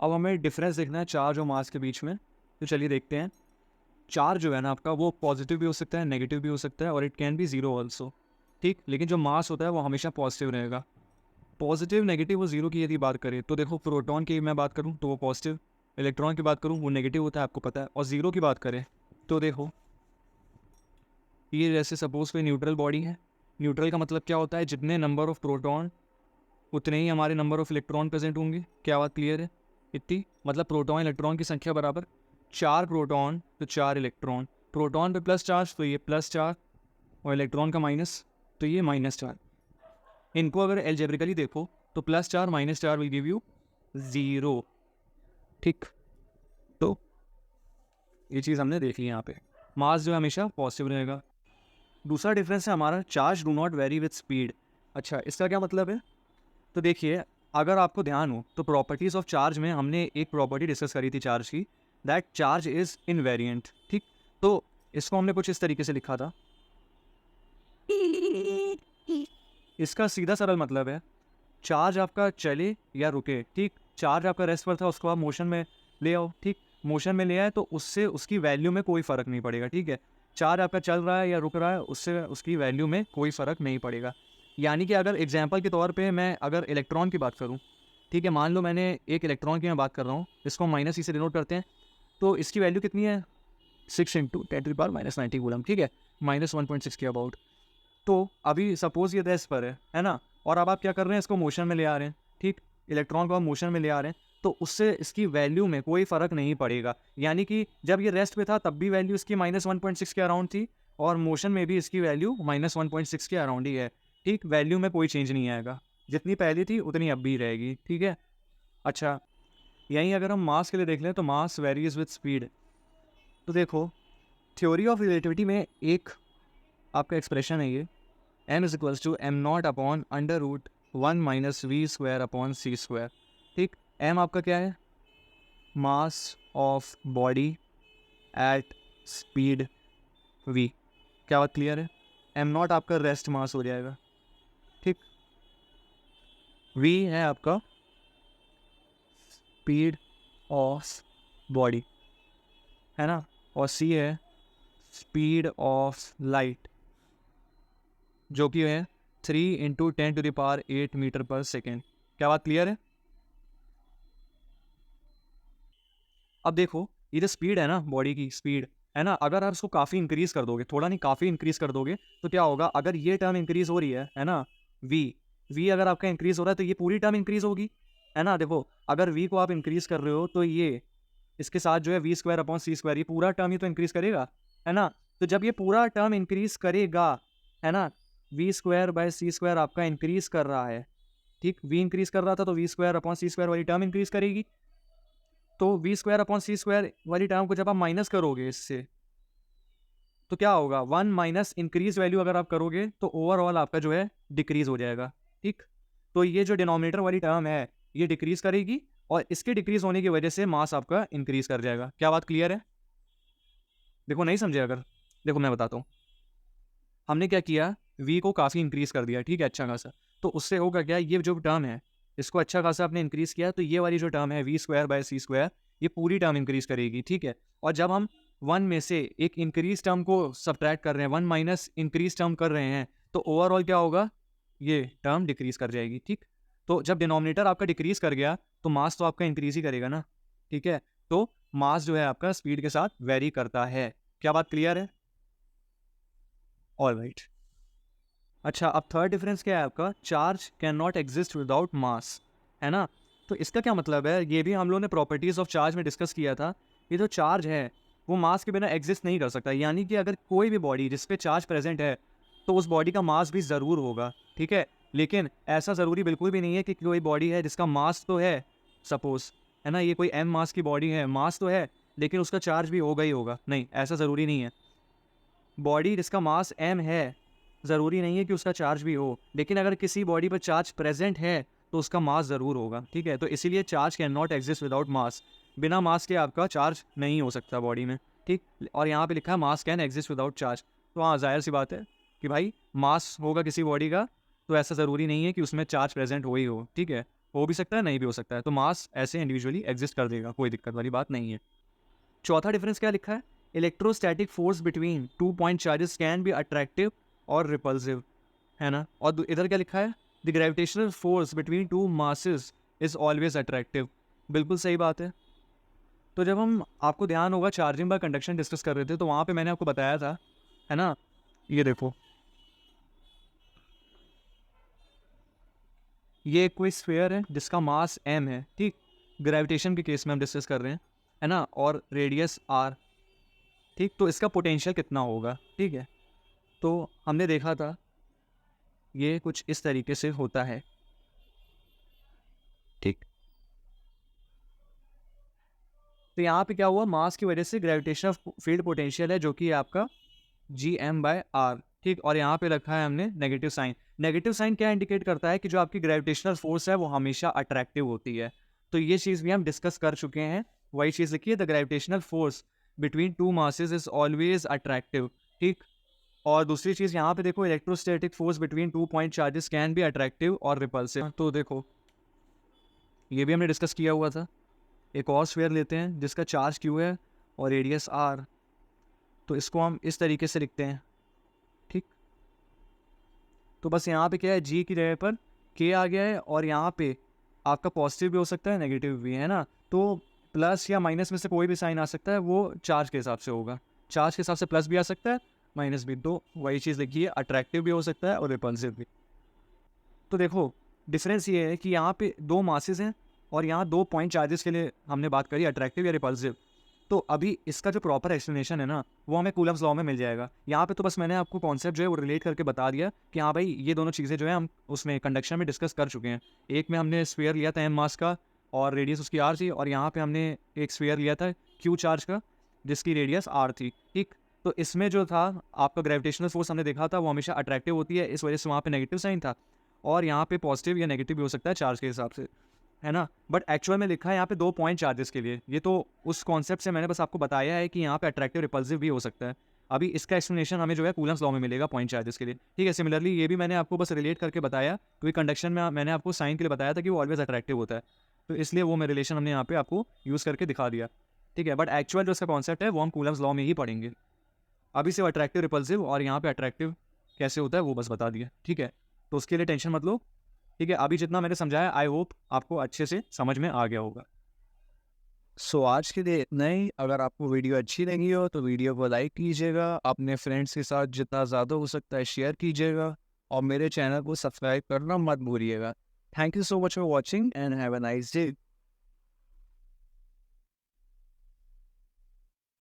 अब हमें डिफरेंस देखना है चार्ज और मास के बीच में, तो चलिए देखते हैं। चार्ज जो है ना आपका, वो पॉजिटिव भी हो सकता है, नेगेटिव भी हो सकता है, और it can be zero also, ठीक। लेकिन जो मास होता है वो हमेशा पॉजिटिव रहेगा। पॉजिटिव नेगेटिव और जीरो की यदि बात करें तो देखो, प्रोटॉन की मैं बात करूँ तो वो पॉजिटिव, इलेक्ट्रॉन की बात करूँ वो नेगेटिव होता है, आपको पता है। और जीरो की बात करें तो देखो, ये जैसे सपोज कोई न्यूट्रल बॉडी है। न्यूट्रल का मतलब क्या होता है, जितने नंबर ऑफ प्रोटॉन उतने ही हमारे नंबर ऑफ इलेक्ट्रॉन प्रेजेंट होंगे। क्या बात क्लियर है? इतनी मतलब प्रोटॉन इलेक्ट्रॉन की संख्या बराबर 4 प्रोटॉन तो 4 इलेक्ट्रॉन। प्रोटॉन पे प्लस चार्ज तो ये प्लस 4, और इलेक्ट्रॉन का माइनस तो ये -4। इनको अगर एल्जेब्रिकली देखो तो +4 -4 विल गिव यू 0, ठीक। तो ये चीज़ हमने देख ली यहाँ पे। मास जो है हमेशा पॉजिटिव रहेगा। दूसरा डिफरेंस है हमारा, charge do not very with speed. अच्छा, इसका क्या मतलब है? तो देखिए, अगर आपको ध्यान हो तो प्रॉपर्टीज़ ऑफ चार्ज में हमने एक प्रॉपर्टी डिस्कस करी थी चार्ज की, दैट चार्ज इज़ इनवेरिएंट, ठीक। तो इसको हमने कुछ इस तरीके से लिखा था। इसका सीधा सरल मतलब है, चार्ज आपका चले या रुके, ठीक। चार्ज आपका रेस्ट पर था, उसको आप मोशन में ले आओ, ठीक। मोशन में ले आए तो उससे उसकी वैल्यू में कोई फ़र्क नहीं पड़ेगा, ठीक है। चार्ज आपका चल रहा है या रुक रहा है, उससे उसकी वैल्यू में कोई फ़र्क नहीं पड़ेगा। यानी कि अगर एग्जाम्पल के तौर पे मैं अगर इलेक्ट्रॉन की बात करूँ, ठीक है, मान लो मैंने एक इलेक्ट्रॉन की मैं बात कर रहा हूँ, इसको -e से डिनोट करते हैं, तो इसकी वैल्यू कितनी है? 6 × 10⁻90 कूलम, ठीक है, -1.6 के अबाउट। तो अभी सपोज ये रेस्ट पर है ना, और अब आप क्या कर रहे हैं, इसको मोशन में ले आ रहे हैं, ठीक। इलेक्ट्रॉन को आप मोशन में ले आ रहे हैं, तो उससे इसकी वैल्यू में कोई फ़र्क नहीं पड़ेगा। यानी कि जब ये रेस्ट पे था तब भी वैल्यू इसकी -1.6 के अराउंड थी, और मोशन में भी इसकी वैल्यू -1.6 के अराउंड ही है, ठीक। वैल्यू में कोई चेंज नहीं आएगा, जितनी पहली थी उतनी अब भी रहेगी, ठीक है। अच्छा, यहीं अगर हम मास के लिए देख लें तो मास वेरीज विद स्पीड। तो देखो, थ्योरी ऑफ रिलेटिविटी में एक आपका एक्सप्रेशन है ये, m = m0/√1 - v²/c², ठीक। m आपका क्या है? Mass of body at speed v। क्या बात क्लियर है? m0 आपका रेस्ट मास हो जाएगा, ठीक। v है आपका स्पीड ऑफ बॉडी, है ना, और c है स्पीड ऑफ लाइट, जो कि है 3 × 10⁸ मीटर पर सेकेंड। क्या बात क्लियर है? अब देखो, ये जो स्पीड है ना, बॉडी की स्पीड है ना, अगर आप इसको काफ़ी इंक्रीज़ कर दोगे, थोड़ा नहीं काफ़ी इंक्रीज़ कर दोगे, तो क्या होगा, अगर ये टर्म इंक्रीज़ हो रही है ना, वी अगर आपका इंक्रीज़ हो रहा है तो ये पूरी टर्म इंक्रीज़ होगी, है ना। देखो, अगर वी को आप इंक्रीज़ कर रहे हो तो ये इसके साथ जो है v²/c² ये पूरा टर्म ही तो इंक्रीज़ करेगा, है ना। तो जब ये पूरा टर्म इंक्रीज़ करेगा, है ना, v²/c² आपका इंक्रीज़ कर रहा है, ठीक। वी इंक्रीज़ कर रहा था तो v²/c² वाली टर्म इंक्रीज़ करेगी। तो v²/c² वाली टर्म को जब आप माइनस करोगे इससे, तो क्या होगा, 1 माइनस इंक्रीज वैल्यू अगर आप करोगे तो ओवरऑल आपका जो है डिक्रीज हो जाएगा, ठीक। तो ये जो डिनोमिनेटर वाली टर्म है ये डिक्रीज करेगी, और इसके डिक्रीज होने की वजह से मास आपका इंक्रीज कर जाएगा। क्या बात क्लियर है? देखो, नहीं समझे अगर, देखो मैं बताता हूँ। हमने क्या किया, v को काफ़ी इंक्रीज कर दिया, ठीक है, अच्छा खासा। तो उससे होगा क्या, ये जो टर्म है इसको अच्छा खासा आपने इंक्रीज किया, तो ये वाली जो टर्म है v²/c² ये पूरी टर्म इंक्रीज करेगी, ठीक है। और जब हम 1 में से एक इंक्रीज टर्म को सब्ट्रैक्ट कर रहे हैं, 1 माइनस इंक्रीज टर्म कर रहे हैं, तो ओवरऑल क्या होगा, ये टर्म डिक्रीज कर जाएगी, ठीक। तो जब डिनोमिनेटर आपका डिक्रीज कर गया तो मास तो आपका इंक्रीज ही करेगा ना, ठीक है। तो मास जो है आपका स्पीड के साथ वेरी करता है। क्या बात क्लियर है? ऑलराइट। अच्छा, अब थर्ड डिफरेंस क्या है आपका, charge can not exist without mass, है ना। तो इसका क्या मतलब है, ये भी हम लोगों ने प्रॉपर्टीज़ ऑफ चार्ज में डिस्कस किया था। ये जो चार्ज है वो मास के बिना एग्जिस्ट नहीं कर सकता, यानी कि अगर कोई भी बॉडी जिस पे चार्ज प्रेजेंट है तो उस बॉडी का मास भी ज़रूर होगा, ठीक है। लेकिन ऐसा ज़रूरी बिल्कुल भी नहीं है कि कोई बॉडी है जिसका मास तो है, सपोज, है ना, ये कोई m मास की बॉडी है, मास तो है लेकिन उसका चार्ज भी होगा ही होगा, नहीं, ऐसा ज़रूरी नहीं है। बॉडी जिसका मास m है, ज़रूरी नहीं है कि उसका चार्ज भी हो, लेकिन अगर किसी बॉडी पर चार्ज प्रेजेंट है तो उसका मास ज़रूर होगा, ठीक है। तो इसीलिए charge can not exist without mass, बिना मास के आपका चार्ज नहीं हो सकता बॉडी में, ठीक। और यहाँ पे लिखा है मास कैन एग्जिस्ट विदाउट चार्ज, तो हाँ, जाहिर सी बात है कि भाई मास होगा किसी बॉडी का तो ऐसा ज़रूरी नहीं है कि उसमें चार्ज प्रेजेंट हो ही हो, ठीक है। हो भी सकता है, नहीं भी हो सकता है। तो मास ऐसे इंडिविजुअली एग्जिस्ट कर देगा, कोई दिक्कत वाली बात नहीं है। चौथा डिफरेंस क्या लिखा है, electrostatic force between 2 point charges can be attractive और रिपल्सिव, है ना। और इधर क्या लिखा है, the gravitational force between two masses is always attractive. बिल्कुल सही बात है। तो जब हम, आपको ध्यान होगा, चार्जिंग बाय कंडक्शन डिस्कस कर रहे थे, तो वहाँ पे मैंने आपको बताया था, है ना, ये देखो, ये कोई स्फीयर है जिसका मास m है, ठीक, ग्रेविटेशन के केस में हम डिस्कस कर रहे हैं, है ना, और रेडियस r, ठीक। तो इसका पोटेंशियल कितना होगा, ठीक है। तो हमने देखा था ये कुछ इस तरीके से होता है, ठीक। तो यहाँ पे क्या हुआ, मास की वजह से ग्रेविटेशनल फील्ड पोटेंशियल है जो कि आपका Gm/r, ठीक। और यहाँ पे रखा है हमने नेगेटिव साइन। नेगेटिव साइन क्या इंडिकेट करता है कि जो आपकी ग्रेविटेशनल फोर्स है वो हमेशा अट्रैक्टिव होती है। तो ये चीज़ भी हम डिस्कस कर चुके हैं। वही चीज़ लिखिए, the gravitational force between two masses is always attractive, ठीक। और दूसरी चीज़ यहाँ पे देखो, electrostatic force between 2 point charges can be attractive और रिपल्सिव। तो देखो, ये भी हमने डिस्कस किया हुआ था। एक और स्फीयर लेते हैं जिसका चार्ज q है और रेडियस r। तो इसको हम इस तरीके से लिखते हैं, ठीक। तो बस यहाँ पे क्या है, g की जगह पर k आ गया है, और यहाँ पे आपका पॉजिटिव भी हो सकता है, नेगेटिव भी, है ना। तो प्लस या माइनस में से कोई भी साइन आ सकता है, वो चार्ज के हिसाब से होगा। चार्ज के हिसाब से प्लस भी आ सकता है, माइनस भी। तो वही चीज़ लिखिए, अट्रैक्टिव भी हो सकता है और रिपल्सिव भी। तो देखो, डिफरेंस ये है कि यहाँ पे दो मासेस हैं और यहाँ 2 पॉइंट चार्जेस के लिए हमने बात करी, अट्रैक्टिव या रिपल्सिव। तो अभी इसका जो प्रॉपर एक्सप्लेनेशन है ना, वो हमें कूलम्स लॉ में मिल जाएगा। यहाँ पे तो बस मैंने आपको कॉन्सेप्ट जो है वो रिलेट करके बता दिया कि हाँ भाई, ये दोनों चीज़ें जो है हम उसमें कंडक्शन में डिस्कस कर चुके हैं। एक में हमने स्फीयर लिया था m मास का और रेडियस उसकी r थी, और यहाँ पे हमने एक स्फीयर लिया था q चार्ज का जिसकी रेडियस r थी, ठीक। तो इसमें जो था आपका ग्रेविटेशनल फोर्स हमने देखा था वो हमेशा अट्रैक्टिव होती है, इस वजह से वहाँ पे नेगेटिव साइन था। और यहाँ पे पॉजिटिव या नेगेटिव भी हो सकता है चार्ज के हिसाब से, है ना। बट एक्चुअल में लिखा है यहाँ पे 2 पॉइंट चार्जेस के लिए। ये तो उस कॉन्सेप्ट से मैंने बस आपको बताया है कि यहाँ पे अट्रैक्टिव रिपल्सिव भी हो सकता है। अभी इसका एक्सप्लेनेशन हमें जो है कूलम्स लॉ में मिलेगा पॉइंट चार्जेस के लिए, ठीक है। सिमिलरली ये भी मैंने आपको बस रिलेट करके बताया, क्योंकि कंडक्शन में मैंने आपको साइन के लिए बताया था कि वो ऑलवेज अट्रैक्टिव होता है, तो इसलिए वो मैं रिलेशन हमने यहाँ पे आपको यूज़ करके दिखा दिया, ठीक है। बट एक्चुअल जो इसका कॉन्सेप्ट है वो हम कूलम्स लॉ में ही पढ़ेंगे। अभी सिर्फ अट्रैक्टिव रिपल्सिव और यहाँ पे अट्रैक्टिव कैसे होता है वो बस बता दिया, ठीक है। तो उसके लिए टेंशन मत लो, ठीक है। अभी जितना मैंने समझाया, आई होप आपको अच्छे से समझ में आ गया होगा। सो आज के लिए इतना ही। अगर आपको वीडियो अच्छी लगी हो तो वीडियो को लाइक कीजिएगा, अपने फ्रेंड्स के साथ जितना ज़्यादा हो सकता है शेयर कीजिएगा, और मेरे चैनल को सब्सक्राइब करना मत भूलिएगा। Thank you so much for watching and have a nice day.